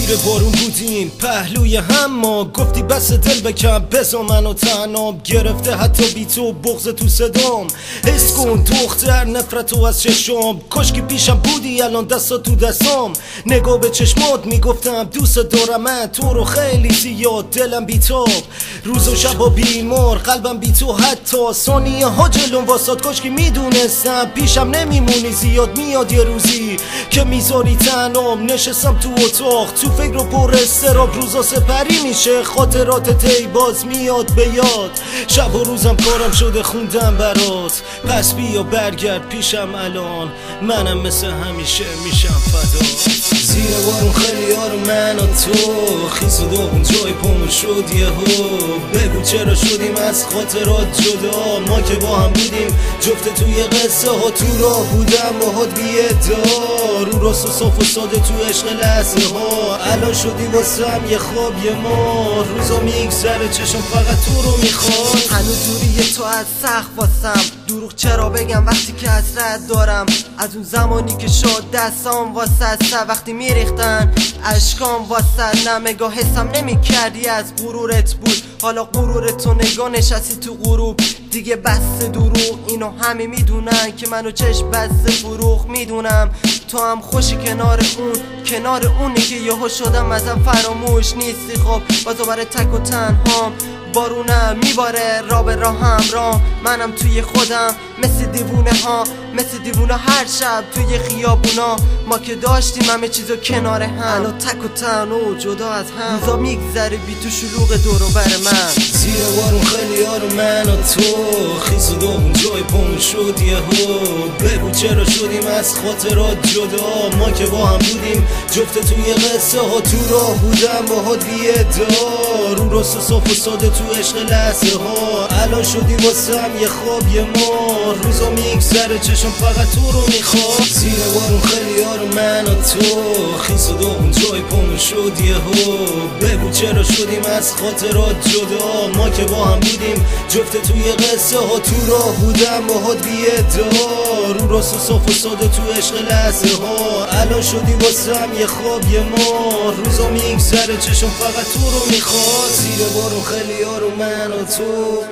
زیر بارون بودیم پهلوی هم، ما گفتی بس دل بکن بزا منو تنام، گرفته حتی بی تو بغض تو صدام. حس کن دختر نفرتو از چشم، کاشکی پیشم بودی الان دستا تو دستام. نگاه به چشمات میگفتم دوست دارم من تو رو خیلی زیاد، دلم بیتاب روز و شبا بیمار، قلبم بی تو حتی ثانیه ها جلوم واساد. کاشکی میدونستم پیشم نمیمونی، زیاد میاد یه روزی که میذاری تنام. نشستم تو اتاق تو فکر و پر استراب، روزا سپری میشه خاطرات تی باز میاد به یاد. شب و روزم کارم شده خوندم برات، پس بیا برگرد پیشم الان، منم مثل همیشه میشم فدا. زیر بارون خیلی یارو من و تو، خیس و داغون جای پامون شد یهو. بگو چرا شدیم از خاطرات جدا، ما که با هم بودیم جفت توی قصه ها. تو راه بودم باهات بی‌ادعا، رو راست و صاف و ساده تو عشق لحظه ها. الان شدی واسم یه خواب یه ماه، روزا میگذره چشم فقط تو رو میخواد. هنوز دوری تو از سخت واسم، دروغ چرا بگم وقتی که حسرت دارم. از اون زمانی که شد دستام واسه وقتی میریختن اشکام واسه، نمگاه حسم نمی کردی از غرورت بود، حالا غرورتو نگاه نشستی تو غروب. دیگه بس دروغ اینو همه میدونن که منو چشم بس فروغ میدونم. تو هم خوشی کنار اونی که یهو شدم ازم فراموش نیستی. خب بازو برای تک و تنهام، بارونم میباره را به راه همراه. منم توی خودم مثل دیوونه هر شب توی خیابونا. ما که داشتیم همه چیزو کنار هم، الان تک و تنها و جدا از هم. روزا میگذره بی تو شلوغ دور و بر من. زیر بارون خیلی یارو من و تو، خیس و داغون جای پامون شد یهو. بگو چرا شدیم از خاطرات جدا، ما که با هم بودیم جفت توی قصه ها. تو راه بودم باهات بی‌ادعا، رو راست و صاف و ساده تو عشق لحظه ها. الان شدی واسم یه خواب یه ماه، روزا میگذره چشم فقط تو رو میخواد. زیر بارون خیلی یارو من و تو، خیس و داغون جای پامون شد یهو. بگو چرا شدیم از خاطرات جدا، ما که با هم بودیم جفت توی قصه ها. تو راه بودم باهات بی‌ادعا، رو راست و صاف و ساده تو عشق لحظه ها. الان شدی واسم یه خواب یه ماه، روزا میگذره چشم فقط تو رو میخواد. زیر بارون خیلی یارو من و تو.